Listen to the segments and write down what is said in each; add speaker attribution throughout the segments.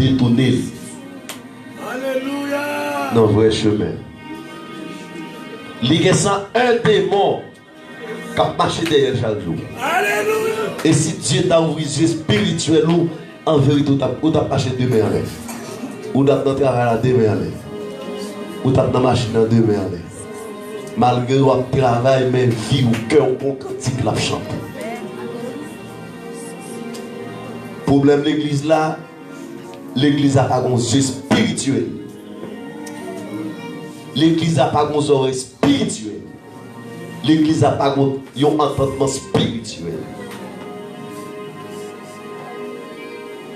Speaker 1: détourner.
Speaker 2: Alléluia.
Speaker 1: Dans le vrai chemin. Il y a un démon qui a marché derrière chaque jour.
Speaker 2: Alléluia.
Speaker 1: Et si Dieu t'a ouvert les yeux spirituels, en vérité, ou t'as marché demain en l'air. Ou t'as dans le travail demain en l'air. Ou t'as dans la machine demain en l'air. Malgré le travail, mais vie ou cœur, bon cantique la chante. Problème de l'église là, l'église n'a pas un yeux spirituel. L'église n'a pas un oreille spirituel. L'église n'a pas un entendement spirituel.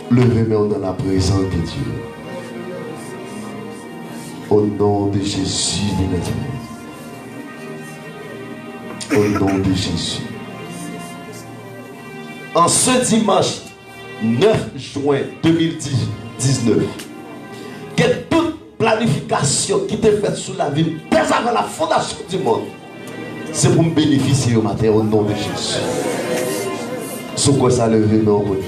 Speaker 1: Levez-moi dans la présence de Dieu. Au nom de Jésus de Nazareth. Au nom de Jésus. En ce dimanche 9 juin 2019, que toute planification qui était faite sur la vie, dès avant la fondation du monde, c'est pour me bénéficier au matin au nom de Jésus. Sur quoi ça lever nos bonheurs.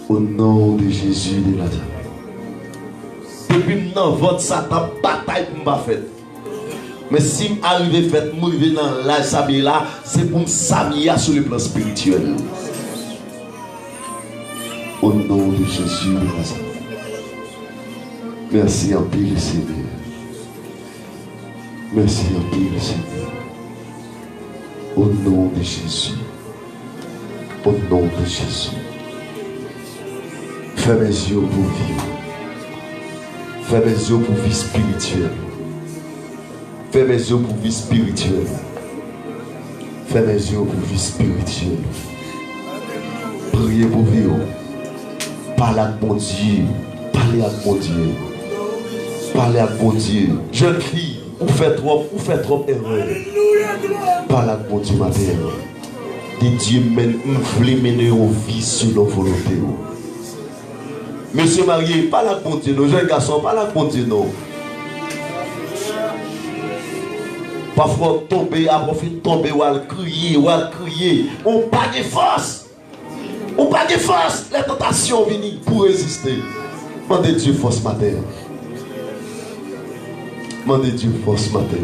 Speaker 1: Au nom de Jésus de Nazareth. Depuis maintenant, votre Satan bataille pour me faire. Mais si m'arrive fait mourir dans l'âge Samia là, c'est pour me Samia sur le plan spirituel. Au nom de Jésus de Nazareth. Merci en pile Seigneur. Merci en pile Seigneur. Au nom de Jésus. Au nom de Jésus. Fais mes yeux pour vivre. Fais mes yeux pour vie spirituelle. Fais mes yeux pour vie spirituelle. Fais mes yeux pour vie spirituelle. Priez pour vivre. Parlez à mon Dieu. Parlez à mon Dieu. Parlez à mon Dieu. Jeune fille, vous faites trop erreur. Parlez à mon Dieu matin. Des dieux voulez mener aux vies sur nos volontés. Monsieur marié, parlez à mon Dieu. Nos jeunes garçons, parlez à mon Dieu. Non. Parfois tomber, après tomber, ou à crier, on pas de force. On pas de force. Les tentations viennent pour résister. Mandez Dieu force matin. Mandez Dieu force matin.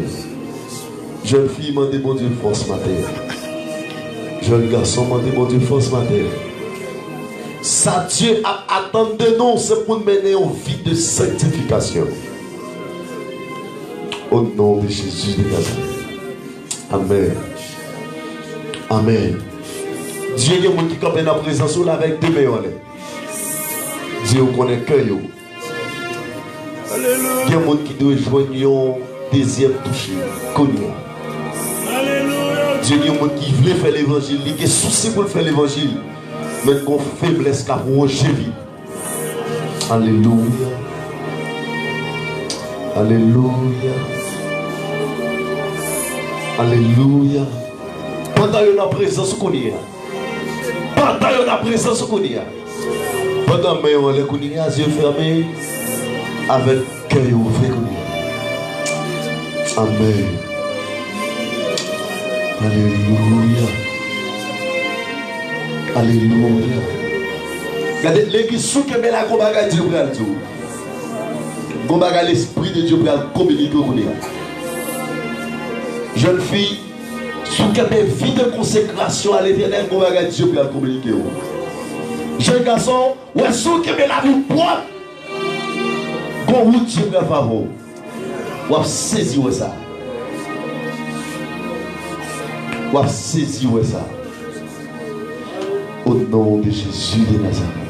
Speaker 1: Jeune fille, mandez mon Dieu force matin. Jeune garçon, mandez mon Dieu force matin. Ça Dieu attend de nous, c'est pour nous mener une vie de sanctification. Au nom de Jésus de Nazareth. Amen. Amen. Dieu, il y a des gens qui campent dans la présence avec des mains. Dieu connaît que vous. Il y a des gens qui doivent joindre un deuxième touché. Dieu, il y a des gens qui veulent faire l'évangile, qui ont souci pour faire l'évangile, mais qui ont faiblesse pour ronger vie. Alléluia. Alléluia. Alléluia. Pendant que la présence qu'on y a. Pendant que la présence qu'on y a. Pendant que on les connaît les yeux fermés avec cœur ouvert qu'on y a. Amen. Alléluia. Alléluia. Regardez l'église sous que met la combat Dieu pour tout. Combat l'esprit de Dieu pour communiquer qu'on y a. Jeune fille, sous quelle vie de consécration à l'éternel, qu'on va Dieu pour communiquer. Jeune garçon, ou est-ce que la vie propre, qu'on route Dieu pour favor, ou à saisir ça. Ou à saisir ça. Au nom de Jésus de Nazareth.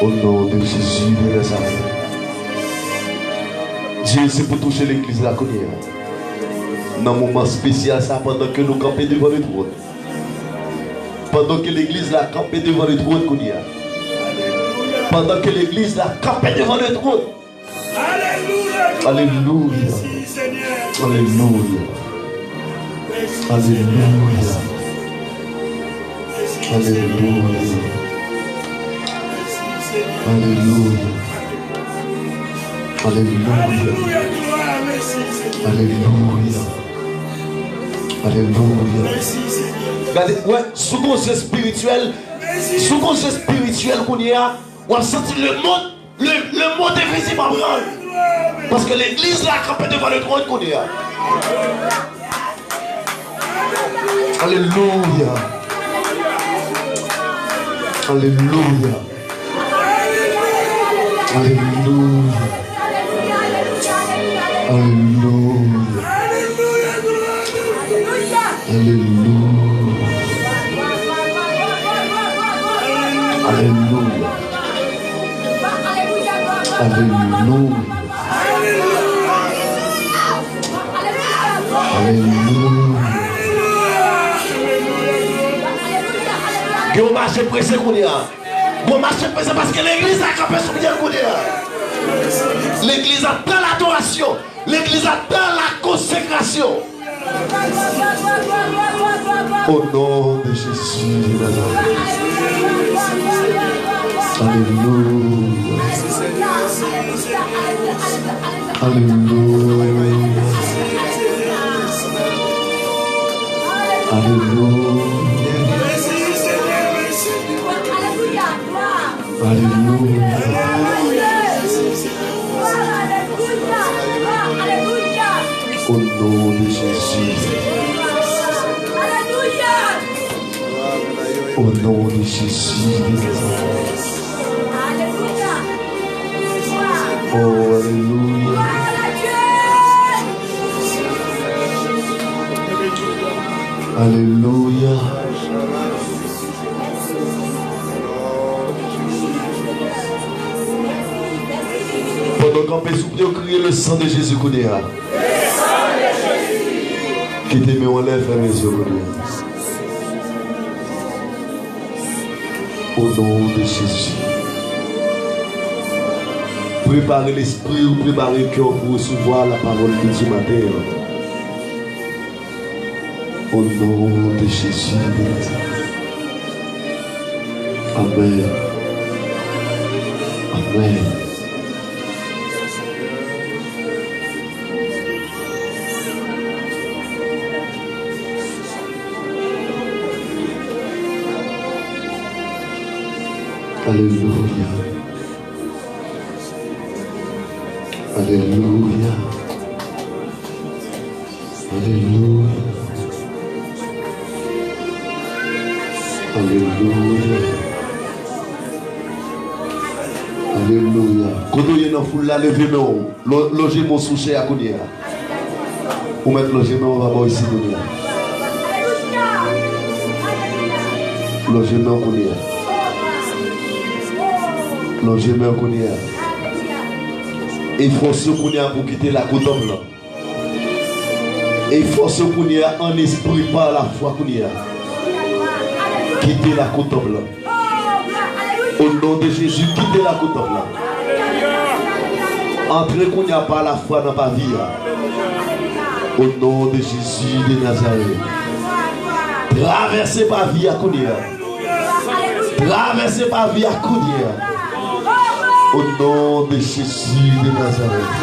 Speaker 1: Au nom de Jésus de Nazareth. Dieu, c'est pour toucher l'église la connaître. Dans un moment spécial, ça, pendant que nous campons devant le trône. Pendant que l'église la campe devant le trône, pendant que l'église la campe devant le trône. Alléluia. Alléluia. Alléluia. Alléluia. Alléluia. Alléluia. Alléluia. Alléluia. Alléluia. Regardez, ouais, sous conseil spirituel qu'on y a, on a senti le monde est visible en branle. Parce que l'église là a campé devant le trône qu'on y a. Alléluia. Alléluia. Alléluia. Alléluia. Alléluia. Alléluia. Alléluia. Alléluia. On marche pressé qu'on y a. On marche pressé parce que l'église a campé sur bien qu'on y a. L'église a dans l'adoration. L'église a dans la consécration. Au nom de Jésus de Nazareth. Alléluia. Alléluia. Alléluia. Au nom de Jésus. Au nom de Jésus. Oh, alléluia. Alléluia. Pendant qu'on peut souffler, crier le sang de Jésus Koudéa. Qui te met en lèvres, mes yeux, au nom de Jésus. Préparez l'esprit ou préparez le cœur pour recevoir la parole de Dieu matin. Au nom de Jésus. Amen. Amen. Alléluia. Alléluia. Alléluia. Alléluia. Alléluia. Quand vous êtes dans la foule, levez-vous. Logez mon souché à Kounia. Ou mettre logement, on va voir ici. Logement Kounia. Logement Kounia. Il faut se Kounia pour quitter la côte blanche. Et il faut se Kounia en esprit par la foi Kounia. Quitter la côte blanche. Au nom de Jésus, quittez la côte blanche. Entrez Kounia par la foi dans ma vie. Au nom de Jésus de Nazareth. Traversez ma vie à Kounia. Traversez ma vie à Kounia. Au nom de Jésus de Nazareth.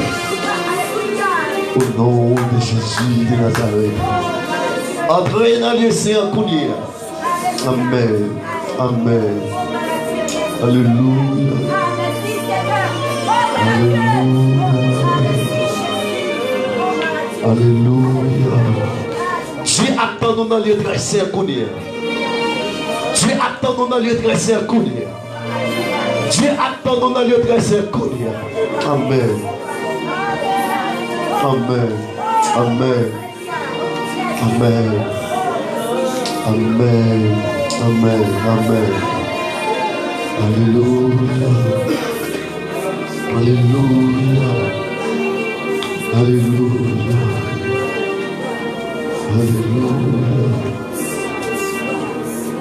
Speaker 1: Au nom de Jésus de Nazareth. Entrez dans le Seigneur Kounia. Amen. Amen. Alléluia. Alléluia. Alléluia. Dieu attend nous dans le lieu très saint Kounia. Dieu attend nous dans le lieu très saint Kounia. Dieu attend nous dans le lieu très saint Kounia. Amen. Amen. Amen. Amen. Amen. Amen. Amen. Alléluia. Alléluia. Alléluia. Alléluia.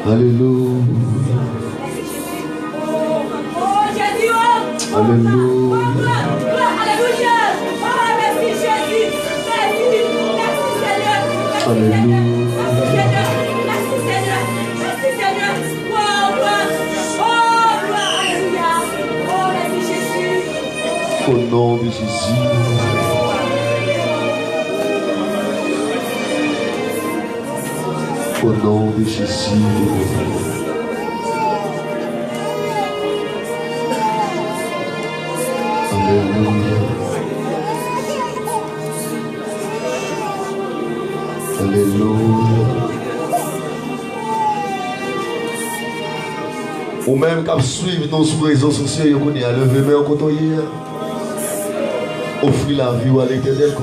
Speaker 1: Alléluia. Alléluia. Alléluia. Au nom de Jésus. Au nom de Jésus. Alléluia. Alléluia. Ou même qu'à suivre nos sur les réseaux sociaux, on y a levé main au côté. Offrir la vie à l'Éternel.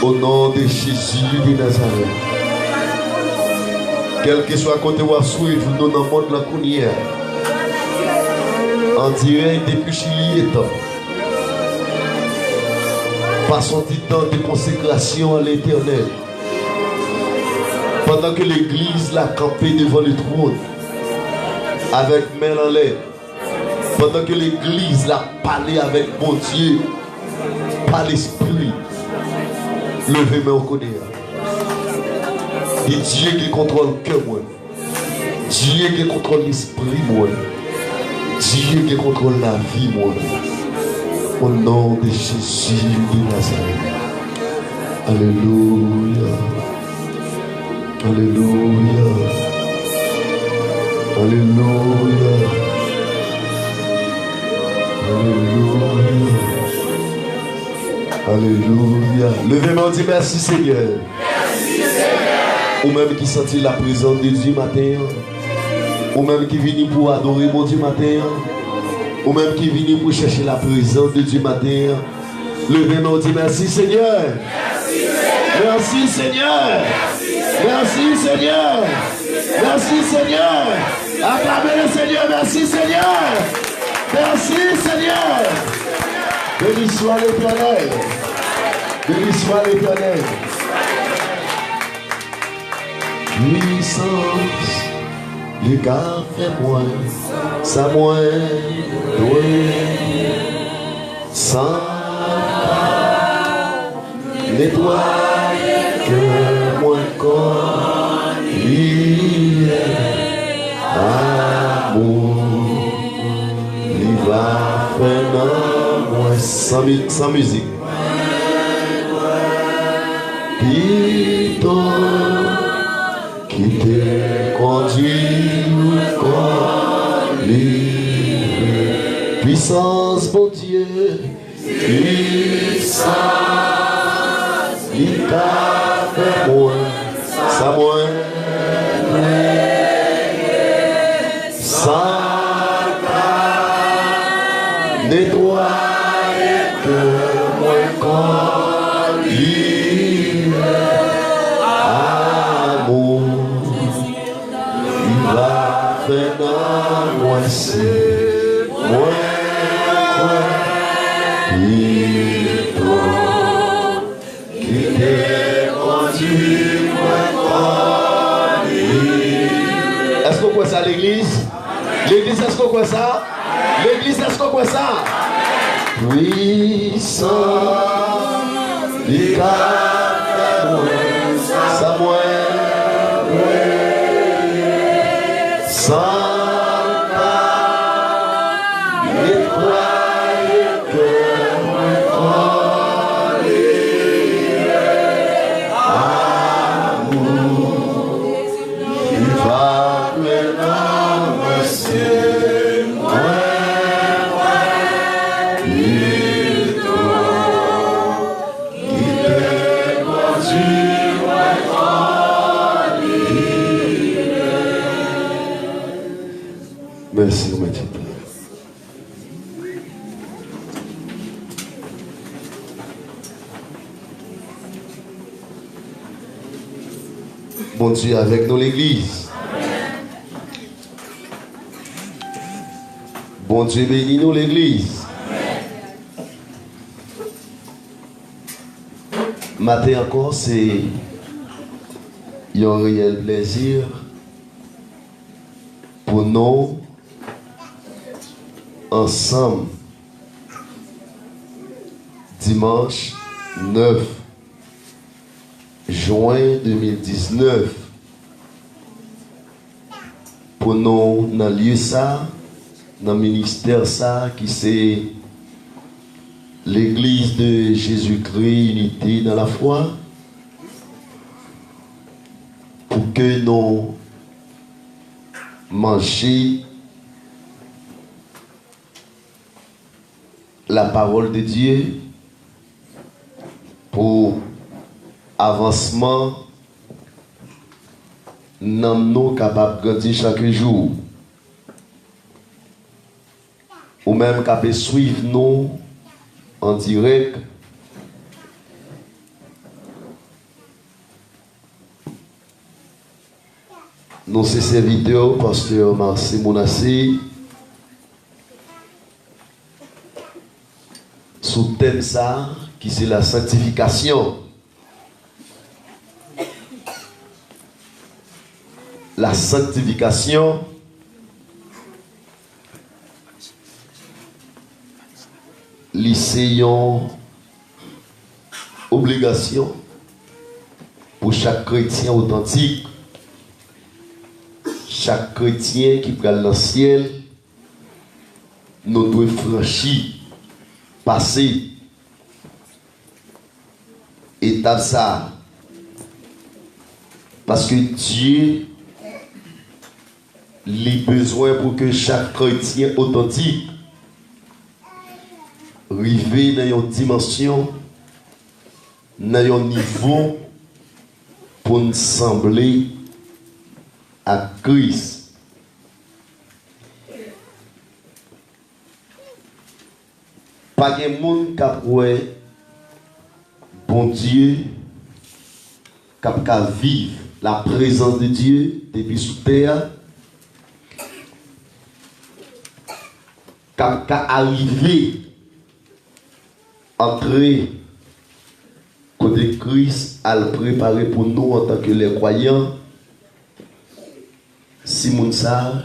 Speaker 1: Au nom de Jésus de Nazareth. Quel que soit côté où à suivre, nous dans le monde de la Counière. En direct depuis Chili. Passons du temps de consécration à l'Éternel. Pendant que l'Église l'a campé devant le trône, avec main en l'air. Pendant que l'Église l'a parlé avec mon Dieu, par l'Esprit, levez-moi au connaît. Et Dieu qui contrôle le cœur, moi. Dieu qui contrôle l'esprit, moi. Dieu qui contrôle la vie, moi. Au nom de Jésus de Nazareth. Alléluia. Alléluia. Alléluia. Alléluia. Alléluia. Levez-moi, dit merci Seigneur. Merci Seigneur. Ou même qui sentit la présence de Dieu matin. Ou même qui vient pour adorer mon Dieu matin. Ou même qui vient pour chercher la présence de Dieu matin. Levez-moi, dit merci Seigneur. Merci Seigneur. Merci Seigneur. Merci Seigneur. Merci Seigneur. Acclamez le Seigneur. Merci Seigneur. Merci Seigneur. Béni soit l'Éternel. Béni soit l'Éternel. Puissance, les gars fait moins, ça moins, doué, sans nettoyer que moins corps, amour, il va faire moins sans musique. Pito qui te conduit puissance, bon Dieu, puissance, il t'a fait moins, ça moins, sans nettoyer que moins qu'on amour, il va faire dans moi c'est moi qui t'est conduit moi. Est-ce qu'on voit ça l'église? L'église, est-ce qu'on voit ça? L'église, est-ce qu'on voit ça? Puissant, il a ça moins, sans nettoyer que moi amour, il va maintenant me c'est moi. Merci, Mathieu. Bon Dieu avec nous l'église. Bon Dieu bénis nous l'église. Matin encore, c'est un réel plaisir pour nous ensemble dimanche 9 juin 2019 pour nous dans le lieu ça, dans le ministère ça qui c'est l'Église de Jésus-Christ, unité dans la foi, pour que nous mangions la parole de Dieu pour avancement, nous capables de grandir chaque jour. Ou même capable suivre nous en direct. Nous sommes serviteurs, pasteur Marcel Monassi, sous thème ça, qui c'est la sanctification. La sanctification, lycéen, obligation pour chaque chrétien authentique, chaque chrétien qui prend le ciel, nous devons franchir, passer, étape ça. Parce que Dieu a besoin pour que chaque chrétien authentique arrive dans une dimension, dans un niveau pour nous sembler à Christ. Pas de monde qui a bon Dieu, qui a vivre la présence de Dieu depuis sous terre, qui a arrivé entrer côté Christ à le préparer pour nous en tant que les croyants. Si moun sa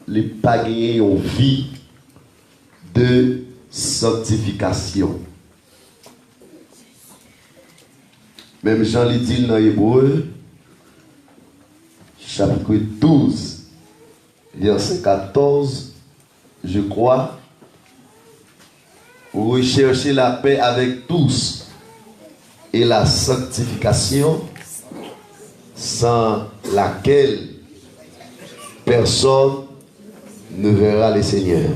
Speaker 1: les pas gagner une vie de sanctification. Même Jean le dit dans Hébreu, chapitre 12, verset 14, je crois, vous recherchez la paix avec tous et la sanctification sans laquelle personne ne verra le Seigneur.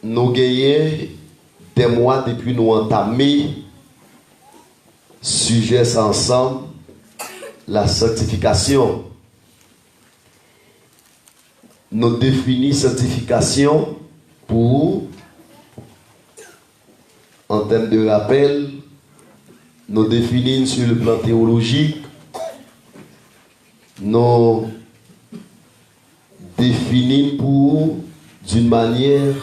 Speaker 1: Nous gagnons des mois depuis nous entamer sujet ensemble la sanctification. Nous définissons sanctification pour, en termes de rappel, nous définissons sur le plan théologique, nous définissons pour, d'une manière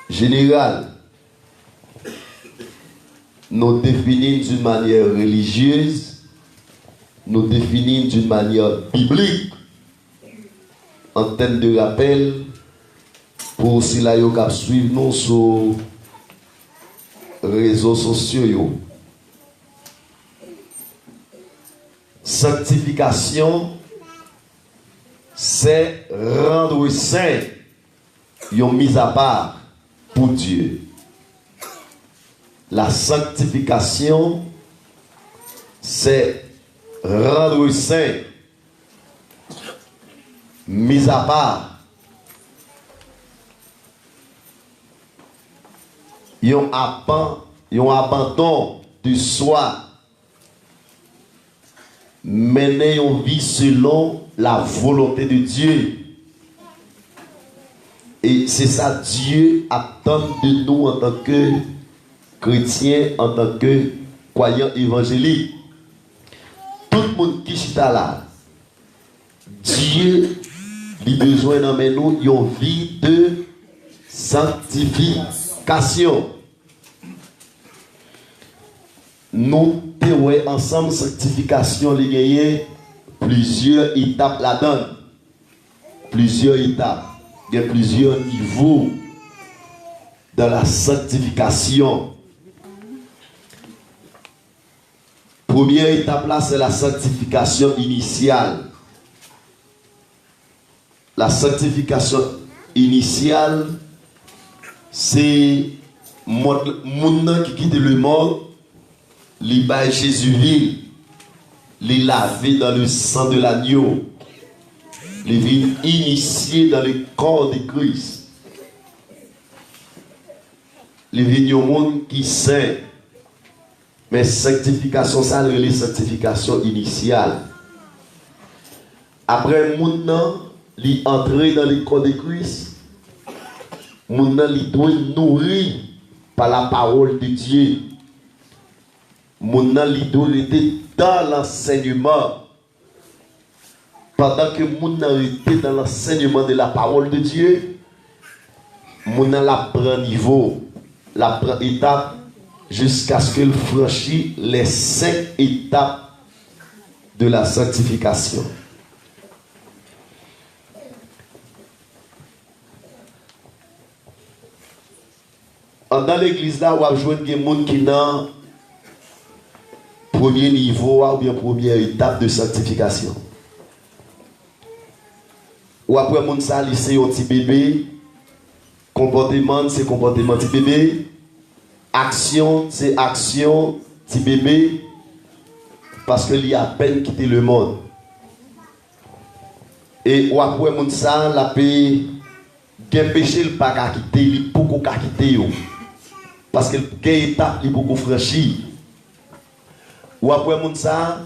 Speaker 1: générale, nous définissons d'une manière religieuse, nous définissons d'une manière biblique, en termes de rappel, pour si la yo cap suivre nous sur réseaux sociaux. Sanctification, c'est rendre saint, yon mise à part pour Dieu. La sanctification, c'est rendre saint, mise à part. Yon abandon de soi, mener une vie selon la volonté de Dieu. Et c'est ça Dieu attend de nous en tant que chrétiens, en tant que croyants évangéliques. Tout le monde qui est là, Dieu a besoin de nous une vie de sanctification. Nous avons ensemble sanctification, les gagnés, plusieurs étapes là-dedans. Plusieurs étapes. Il y a plusieurs niveaux dans la sanctification. Première étape là, c'est la sanctification initiale. La sanctification initiale, c'est mon qui quitte le monde, il bat Jésus, il lavé dans le sang de l'agneau, il vient initié dans le corps de Christ. Il vient au monde qui sait, mais sanctification, ça, c'est la sanctification initiale. Après, mon il entrer dans le corps de Christ, mon il doit nourrir par la parole de Dieu. Mon il doit être dans l'enseignement. Pendant que mon était dans l'enseignement de la parole de Dieu, mon la prend niveau, la prend étape jusqu'à ce qu'il franchisse les 5 étapes de la sanctification. Dans l'église là, on va jouer des gens qui dans premier niveau ou bien première étape de sanctification. Ou après mon ça lycée un petit bébé, comportement c'est comportement petit bébé, action c'est action petit bébé, parce qu'il y a à peine quitté le monde. Et ou après mon ça la paix gen péché le pas qu'à quitter, il beaucoup qu'à quitter. Parce que quelle étape il beaucoup franchi. Ou après mon ça,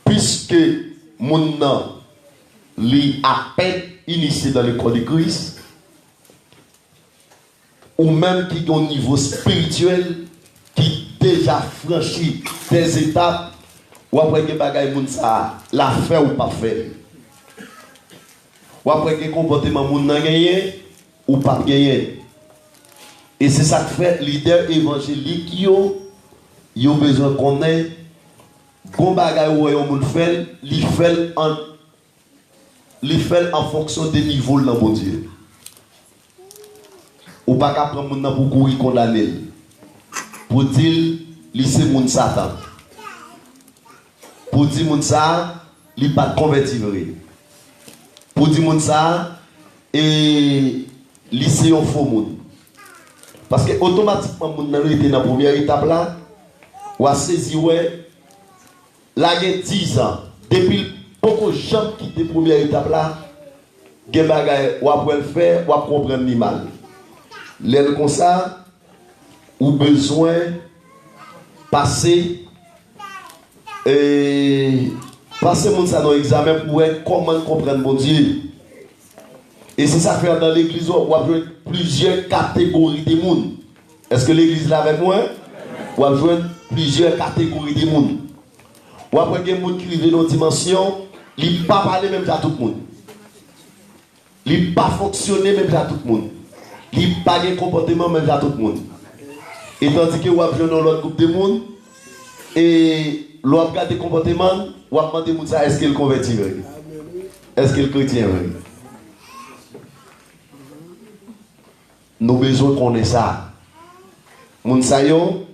Speaker 1: puisque mon nom li à peine initié dans le corps de Christ, ou même qui est au niveau spirituel, qui déjà franchi des étapes, ou après que bagay moun ça, la fait ou pas fait. Ou après que comportement moun nan gagné ou pas gagné. Et c'est ça que fait leader évangélique yo besoin qu'on ait bon bagay ou yon moun fait, li fait en fonction des niveaux dans mon Dieu. Ou pas qu'à prendre moun nan pour courir condamner. Pour dire li c'est moun Satan. Pour dire moun ça, li pas converti vrai. Pour dire moun ça et li c'est un faux moun. Parce que automatiquement, mon nan était dans la première étape là, ou a saisi ouais, là il y a 10 ans, depuis beaucoup de gens qui étaient dans la première étape là, il y a des choses ou après le faire, ou après comprendre ni mal. L'aile comme ça, ou besoin passer mon ça dans l'examen pour voir comment comprendre mon Dieu. Et c'est ça fait dans l'église où on a plusieurs catégories de monde. Est-ce que l'église là avec moi? On a plusieurs catégories de monde. Ou après il y a des gens qui vivent dans une dimension, ils ne pas parler même à tout le monde. Ils ne pas fonctionner même à tout le monde. Ils ne pas de comportement même à tout le monde. Et tandis que vous avez dans l'autre groupe de monde, et vous avez des comportements, vous avez demandé ça, est-ce qu'il est converti? Est-ce qu'il est chrétien? Nous avons besoin qu'on ait ça. Moun sa yo,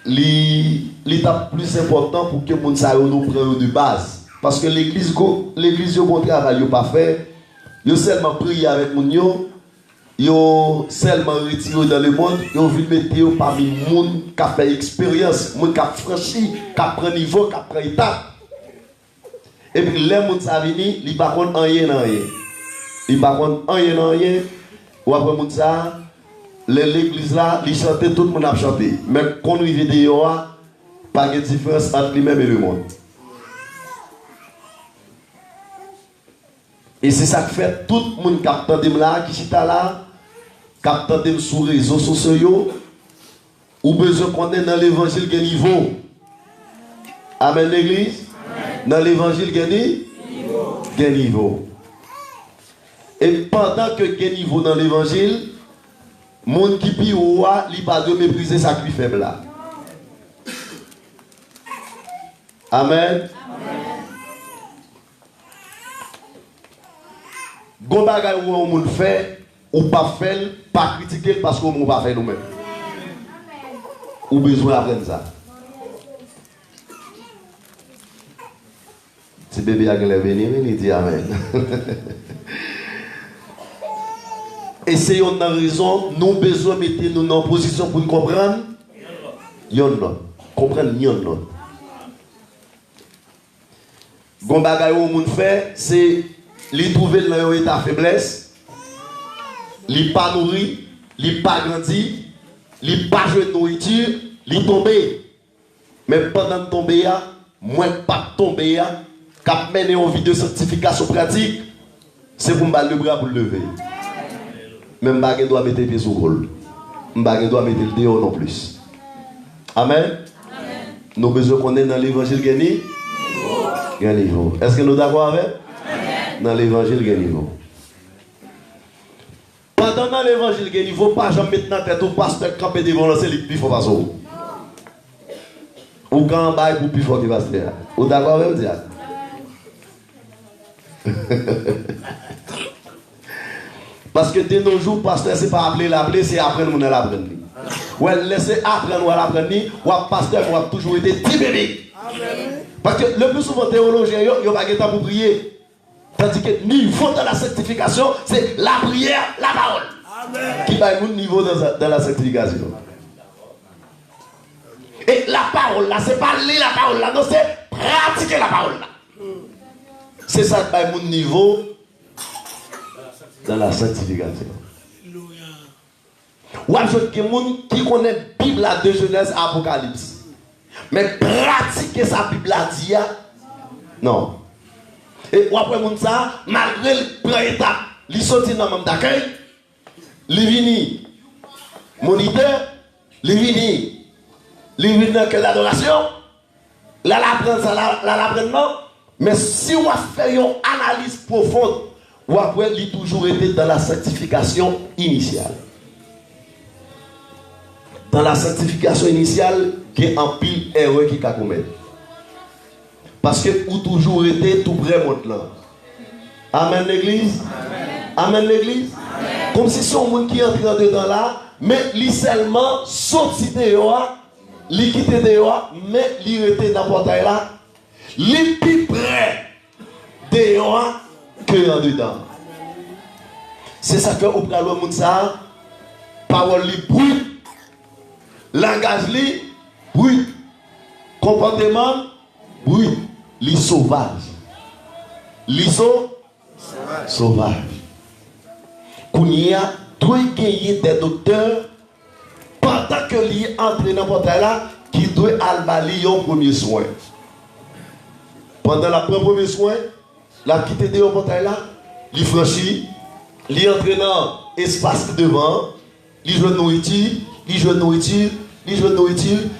Speaker 1: l'étape plus important pour que moun sa yo nous prenne de base. Parce que l'église yo bon travail yo pas fait, yo seulement prier avec moun yo seulement retiré dans le monde, yo vient mettre yo parmi moun qui a fait expérience, moun qui a franchi, qui a pris niveau, qui a pris étape. Et puis les moun sa vini, li pa kon rien nan rien. Il pa kon rien nan rien. Ou après moun ça, l'église là, il chantait, tout le monde a chanté. Mais quand on arrive dehors, pas de différence entre lui-même et le monde. Et c'est ça qui fait tout le monde qui a entendu là, qui chita là, qui a entendu sur les réseaux sociaux, ou besoin qu'on est dans l'évangile de niveau. Amen l'église? Dans l'évangile de niveau. Et pendant que quel niveau dans l'évangile, monde qui pire ou a, il pas de mépriser ça qui faible là. Amen. Gon bagay ou on moun fait ou pas faire, pas critiquer parce qu'on moun pas faire nous-mêmes. Ou besoin apprendre ça. Si bébé a venir, il dit Amen. Et c'est une raison, nous avons besoin de mettre nous en position pour nous comprendre. Yon comprendre yon. Gon bagay ou moun fait, c'est li trouver dans un état de faiblesse, li pas nourri, li pas grandi, li pas joué de nourriture, li tomber. Mais pendant de tomber, moi pas tomber, cap mener une vie de sanctification pratique, c'est pour me battre le bras pour le lever. Même bagay doit mettre les pieds sur le col. Bagay doit mettre le dehors non plus. Amen. Nous avons besoin qu'on est dans l'évangile gagné. Niveau. Est-ce que nous sommes d'accord avec? Dans l'évangile niveau. Pendant dans l'évangile niveau, pas jamais mettre dans la tête au pasteur camper devant lancer les plus forts pas ça. Ou quand bail pour plus fort qui va se faire. Vous d'accord avec moi? Parce que de nos jours, pasteur, c'est pas l'appeler, c'est apprendre mon l'apprendre. Ouais, laissez apprendre ou l'apprendre, ou pasteur, ou toujours été typique. Parce que le plus souvent, théologien, il n'y a pas de temps pour prier. Tandis que le niveau dans la sanctification, c'est la prière, la parole. Amen. Qui va être le niveau dans la sanctification. Et la parole là, c'est pas lire la parole là, non, c'est pratiquer la parole là. C'est ça qui va être mon niveau dans la sanctification. Ou alors, il y a des gens qui connaissent la Bible de Genèse Apocalypse. Mais pratiquer sa Bible à dire, non. Et après ça, malgré le premier étape, il sortit dans le même d'accueil, il vient moniteur, il vient dans l'adoration, là, l'apprend non. Mais si on fait une analyse profonde, ou après, il a toujours été dans la sanctification initiale. Dans la sanctification initiale, qui est en pile erreur qui a commis. Parce que vous toujours été tout près monde là. Amen l'église. Amen l'église. Comme si son monde qui entre dedans là, mais lui seulement sorti dehors, lui quitter dehors, mais lui était dans le portail là, lui plus près dehors que en dedans. C'est ça que au pral le monde ça, parole li brute, langage li brute, comportement brute, li sauvage. Li sauvage. Kounia doit gagner des docteurs pendant que li entre dans le portail là, qui doit aller au premier soin. Pendant le premier soin, la quitte de portail là, li franchit, li entre dans l'espace devant, li joue nourriture,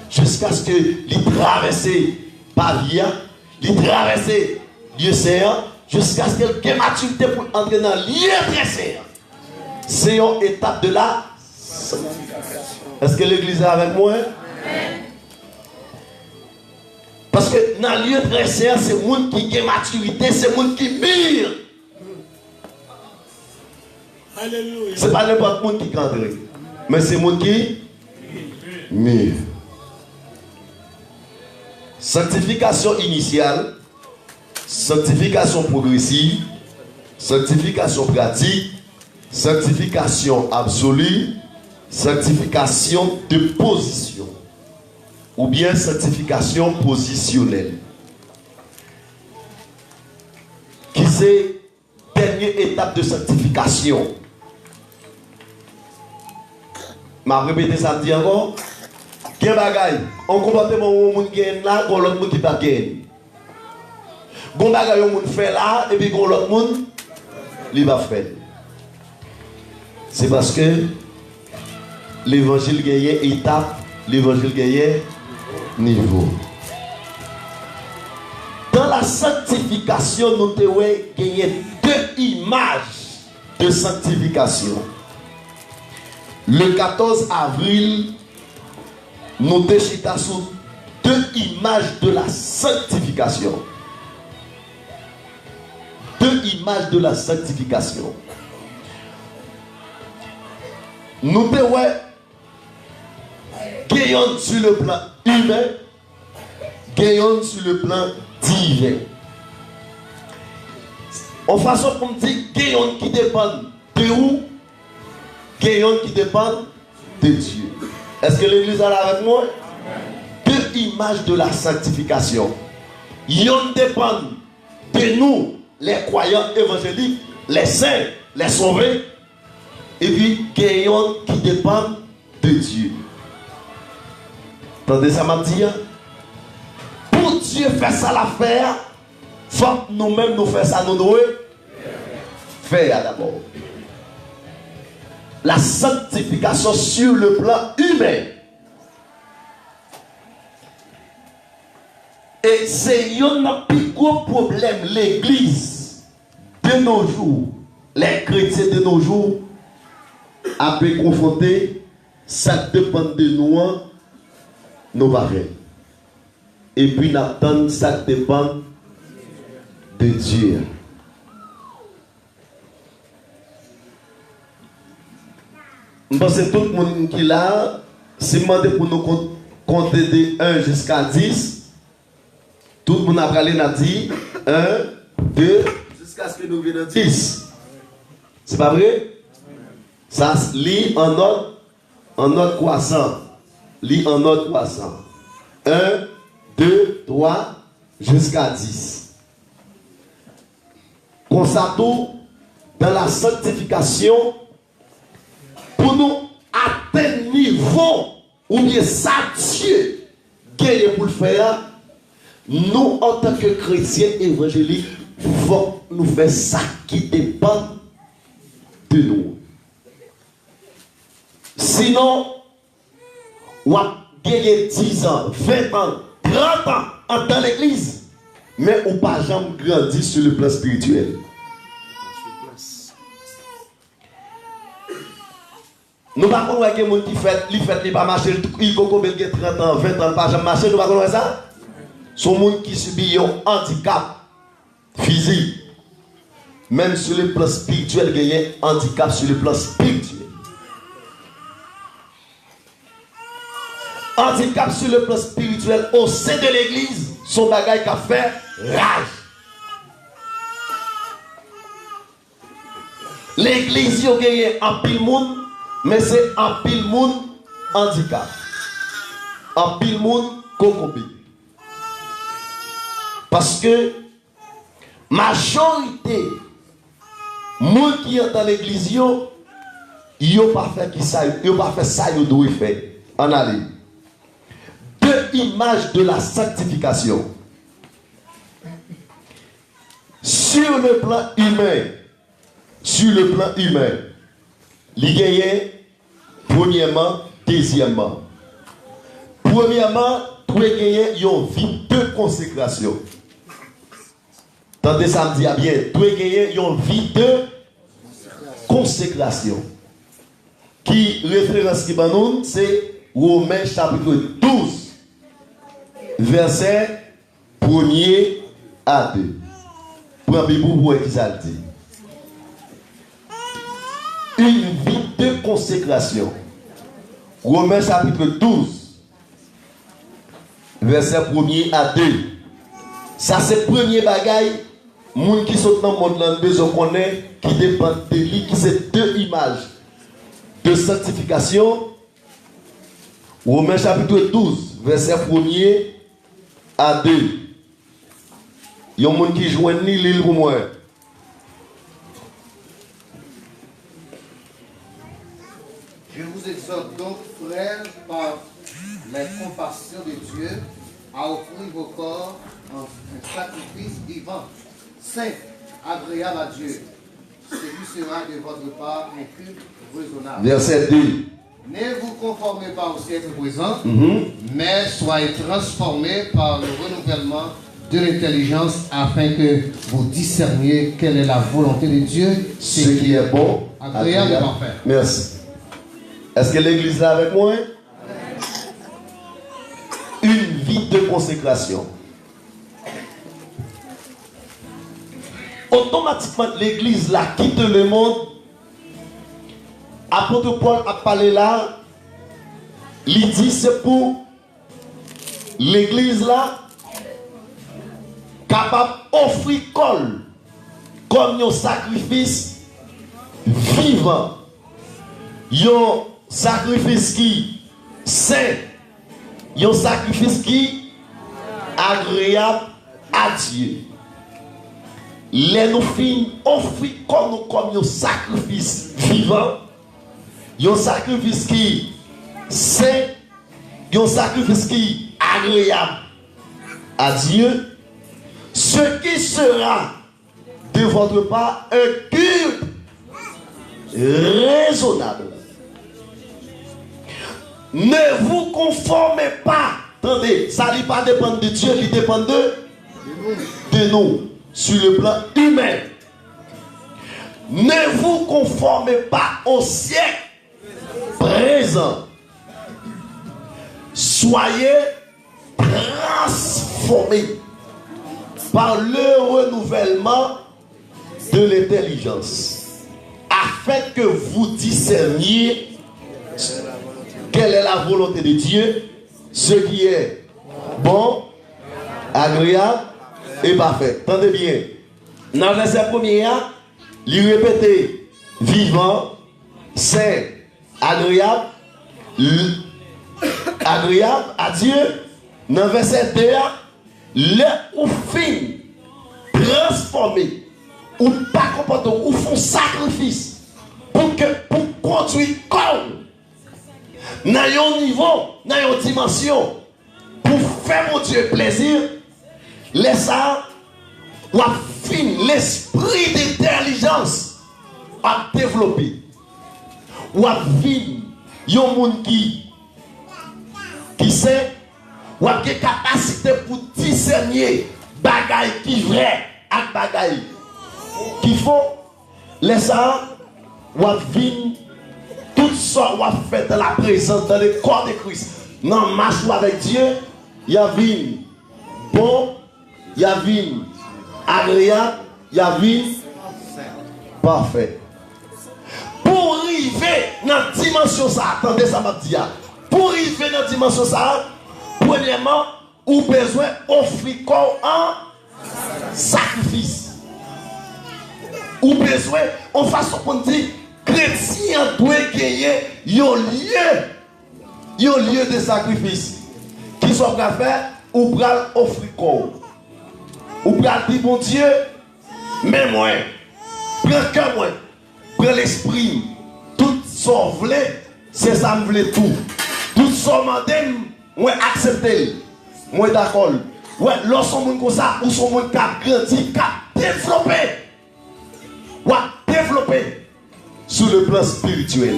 Speaker 1: jusqu'à ce que li traverse Pavia, li traverse Diocéan, jusqu'à ce qu'elle ait maturité pour entrer dans l'IEPC. C'est une étape de la sanctification. Est-ce que l'église est avec moi? Parce que dans l'IEPC, c'est le monde qui a maturité, c'est le monde qui mire. Ce n'est pas n'importe monde qui entre, mais c'est le monde qui mire. Sanctification initiale, sanctification progressive, sanctification pratique, sanctification absolue, sanctification de position, ou bien sanctification positionnelle. Qui c'est la dernière étape de sanctification? Je vais répéter ça encore. Quel bagay? On comportement où on gagne là, on l'autre monde qui pas gagne. Bon bagay on fait là et puis on l'autre monde il va faire. C'est parce que l'évangile gagne étape, l'évangile gagne niveau. Dans la sanctification, nous devons gagner deux images de sanctification. Le 14 avril, nous déchitons sur deux images de la sanctification. Deux images de la sanctification. Nous devons gagner sur le plan humain, gagner sur le plan divin. En façon pour me dire, gagnons qui dépend de où? Gagnons qui dépend de Dieu. Est-ce que l'église est là avec moi? Deux images de la sanctification. Yon dépend de nous, les croyants évangéliques, les saints, les sauvés. Et puis, gagnons qui dépend de Dieu. Attendez ça m'a dit. Pour Dieu faire ça l'affaire, il faut que nous-mêmes nous fassions ça nous devons faire d'abord. La sanctification sur le plan humain. Et c'est un plus gros problème, l'église de nos jours, les chrétiens de nos jours, a pu confronter, ça dépend de nous, nos parents. Et puis, n'attendre, ça dépend de Dieu. Je pense que tout le monde qui est là, c'est demandé pour nous compter de 1 jusqu'à 10. Tout le monde a parlé, a dit 1, 2, jusqu'à ce que nous venions 10. C'est pas vrai? Ça se lit en ordre croissant. Lit en ordre croissant. 1, 2, 3, jusqu'à 10. Comme ça, tout, dans la sanctification, pour nous atteindre niveau, ou bien ça, Dieu, gagner pour le faire, nous, en tant que chrétiens évangéliques, il faut nous faire ça qui dépend de nous. Sinon, on va gagner 10 ans, 20 ans, 30 ans dans l'église, mais on ne va jamais grandir sur le plan spirituel. Nous ne pouvons pas voir que les gens qui fait, il pas marcher, il faut 30 ans, 20 ans, pas jamais marcher, nous ne pouvons pas voir ça. Ce sont des gens qui subissent un handicap physique. Même sur le plan spirituel, il y a un handicap sur le plan spirituel. Handicap sur le plan spirituel au sein de l'église, son bagage qui a fait rage. L'église, il y a gagné un pile monde, mais c'est un pile monde handicap. Un pile monde concombi. Parce que majorité monde qui est dans l'église, ils n'ont pas fait ça, ils n'ont pas fait ça, ils doivent faire. En aller. Deux images de la sanctification. Sur le plan humain, il y a premièrement, deuxièmement. Premièrement, il y a une vie de consécration. Tendez ça me dit bien, il y a une vie de consécration. Qui référence qui nous, c'est Romains chapitre 12, verset 1er à 2. Pour un bibou pour exalter. Une vie de consécration. Romains chapitre 12, verset 1er à 2. Ça c'est le premier bagaille. Moun qui sont dans le monde là, besoin connaît, qui dépend de lui, qui c'est deux images de sanctification. Romains chapitre 12, verset 1er à 2. Il y a un monde qui joue ni l'île pour moi.
Speaker 2: Je vous exhorte donc, frères, par la compassion de Dieu, à offrir vos corps en un sacrifice vivant, saint, agréable à Dieu. Ce qui sera de votre part un culte raisonnable.
Speaker 1: Verset 2.
Speaker 2: Ne vous conformez pas au siècle présent, mais soyez transformés par le renouvellement de l'intelligence afin que vous discerniez quelle est la volonté de Dieu,
Speaker 1: ce qui est bon,
Speaker 2: agréable et parfait.
Speaker 1: Merci. Est-ce que l'église est là avec moi? Une vie de consécration. Automatiquement, l'église là quitte le monde. Apôtre Paul a parlé là. Il dit c'est pour l'église là capable d'offrir comme un sacrifice vivant. Un sacrifice qui saint. Un sacrifice qui agréable à Dieu. Les nous fin offrir comme un sacrifice vivant. Un sacrifice qui saint. Un sacrifice qui agréable à Dieu. Ce qui sera de votre part un culte raisonnable. Ne vous conformez pas. Attendez, ça ne pas dépendre de Dieu, il dépend de nous, sur le plan humain. Ne vous conformez pas au siècle présent. Soyez transformés par le renouvellement de l'intelligence, afin que vous discerniez quelle est la volonté de Dieu, ce qui est bon, agréable et parfait. Tendez bien. Dans le verset premier, il répète vivant, saint, agréable, agréable à Dieu. Dans le verset 2, le ou fin transformé ou pas comportement ou font sacrifice pour conduire comme dans un niveau, dans une dimension pour faire mon Dieu plaisir. Laisse ça ou fin l'esprit d'intelligence à développer ou à vivre un monde qui sait ou a des capacités pour discerner bagaille qui vrai avec bagaille qui faut laisser ça ou a vivre tout ça ou a fait dans la présence dans le corps de Christ. Non, marche avec Dieu, il y a vie bon, il y a vie agréable, il y a vie parfait. Pour arriver dans la dimension ça, attendez ça m'a dit. Pour arriver dans la dimension ça, premièrement, ou besoin d'offrir corps en sacrifice. Ou besoin, en façon qu'on dit, chrétien doit gagner un lieu de sacrifice. Qui soit prêt à faire, ou prêt à offrir corps. Ou prêt à dire, bon Dieu, mais moi, prends que moi, prends l'esprit, tout ce que vous voulez, c'est ça me voulait tout. Tout ce que vous moi accepter, moi d'accord. Ouais, lorsqu'on monde comme ça, ou son monde qui a grandi, qui a développé sur le plan spirituel.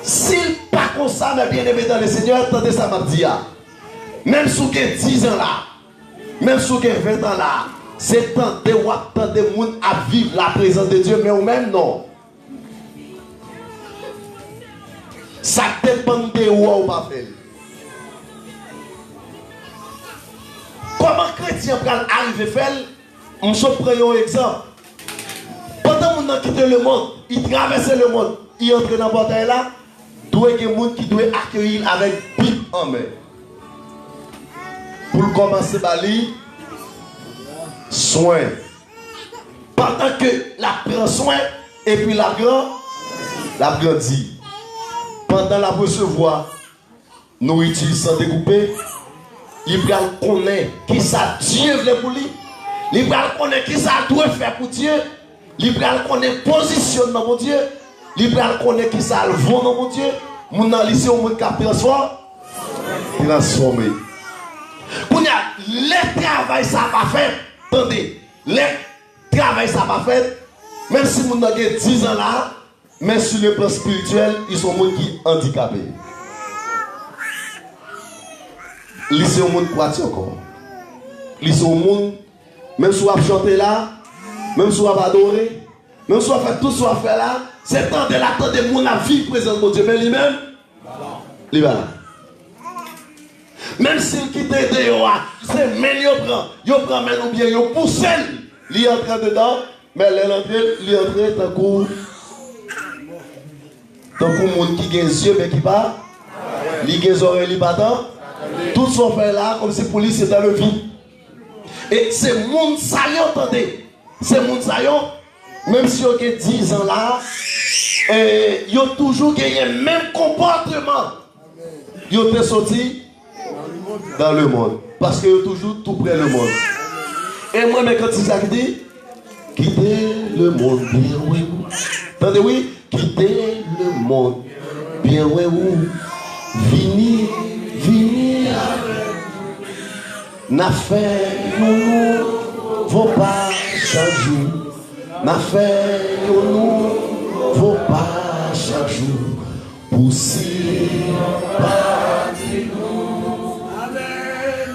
Speaker 1: S'il pas comme ça, mais bien aimé dans le Seigneur, attendez ça m'a dit. Même si vous avez 10 ans là, même si vous avez 20 ans là, c'est temps de monde à vivre la présence de Dieu, mais ou même non. Ça dépend de où on va faire. Comment chrétien peut arriver à faire? On se prend un exemple. Pendant qu'on a quitté le monde, il traverse le monde, il entre dans la portail là, il y a des gens qui doivent accueillir avec Bible en main. Pour commencer par lui, soin. Pendant que la prend soin, et puis la grandit. Pendant la recevoir, nourriture sans découper, il va connaître qui ça Dieu veut pour lui. Il va connaître qui ça doit faire pour Dieu. Il va connaître positionnement pour Dieu. Il va connaître qui ça le vaut dans mon Dieu. Mon lycée au monde qui a transformé. Quand le travail ça pas fait, attendez, le travail ça pas fait, même si mon a 10 ans là, mais sur le plan spirituel, ils sont monde qui handicapés. Ils sont monde pratique encore. Ils sont monde, même si on a chanté là, même si on a adoré, même si on a fait tout ce qu'on a fait là, c'est temps de l'attendre de mon vie présente pour Dieu, mais lui-même, il va là. Même s'il quitte dehors, c'est mais il prend même ou bien il pousse, il entre dedans, mais il entre tant que monde qui a des yeux mais qui parle, il a des oreilles qui battent, tout ce qu'on fait là, comme si pour lui c'est dans le vide. Et c'est monde ça y entendez. c'est moun sa yo, même si on a 10 ans là, ils ont toujours gagné le même comportement. Ils ont sorti dans le monde. Parce qu'ils ont toujours tout près le monde. Et moi, quand Isaac dit, quittez le monde, bien oui. Attendez, oui, quittez le monde, bien oui. Vini avec n'a fait nous vaut pas chaque jour. N'a fait nous vaut pas chaque jour. Pour si on partit nous,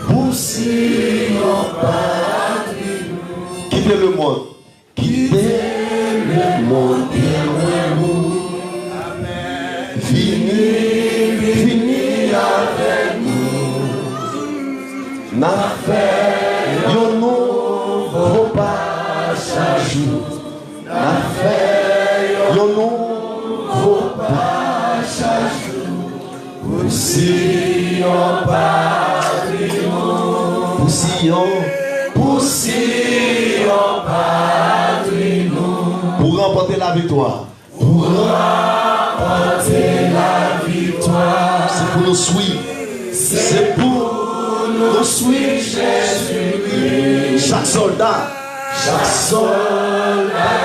Speaker 1: pour si on partit nous. Quittez le monde, quittez le monde, bien oui. Fini avec nous. N'a fait nous vaut pas chaque jour. N'a fait nous vaut pas chaque jour. Pour si on partit nous. Pour si on partit nous. Pour remporter la victoire. Pour remporter la victoire. C'est pour nous suivre. C'est pour nous suivre Jésus-Christ. Chaque soldat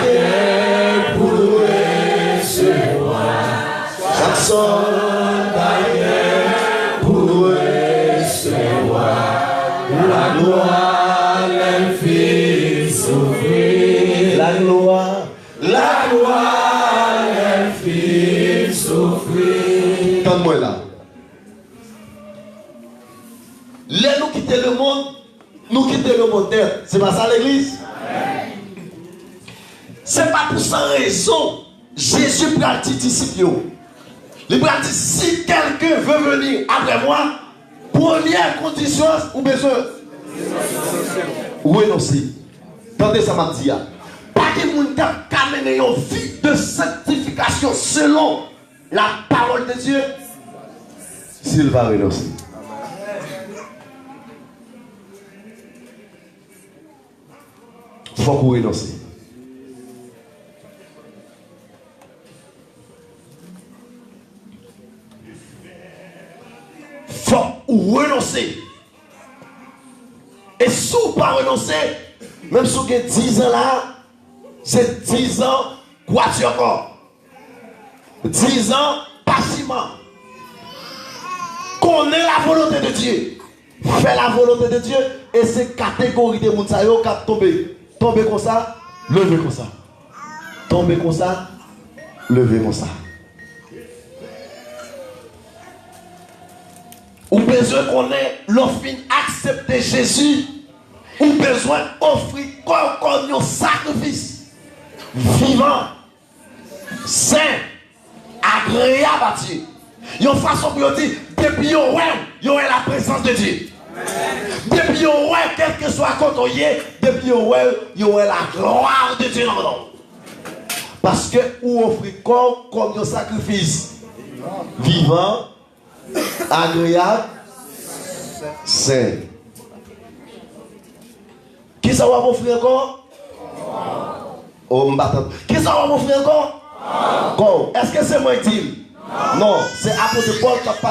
Speaker 1: est pour recevoir. Chaque soldat est pour recevoir la gloire, elle fait souffrir. La gloire, elle fait souffrir. Tends-moi là. Là, nous quitter le monde, nous quitter le monde terre. C'est pas ça l'église? C'est pas pour sa raison. Jésus pratique disciple. Il pratique si quelqu'un veut venir après moi, première condition ou besoin. Renoncer. Tendez ça m'a dit. Pas que moun t'a mené une vie de sanctification selon la parole de Dieu. S'il va renoncer. Il faut qu'on renonce. Il faut renoncer. Et si vous ne pas renoncer, même si vous avez 10 ans là, c'est 10 ans, quoi tu encore? 10 ans, passivement. Connais la volonté de Dieu. Fais la volonté de Dieu. Et c'est catégorie de moun sa yo qui tomber. Tomber comme ça, lever comme ça. Tomber comme ça, lever comme ça. Ou besoin qu'on ait l'offre accepter Jésus. Ou besoin d'offrir comme un sacrifice vivant, saint, agréable à Dieu. Il y a une façon pour dire, depuis il y a la présence de Dieu. Depuis quel que soit quand on y est, depuis il y a la gloire de Dieu dans le monde. Parce que ou offrir corps comme un sacrifice vivant, agréable, saint. Qui ça va m'offrir encore? Oh, m'battant. Qui ça va m'offrir encore? Est-ce que c'est moi qui dis? Non, c'est apôtre Paul qui a parlé.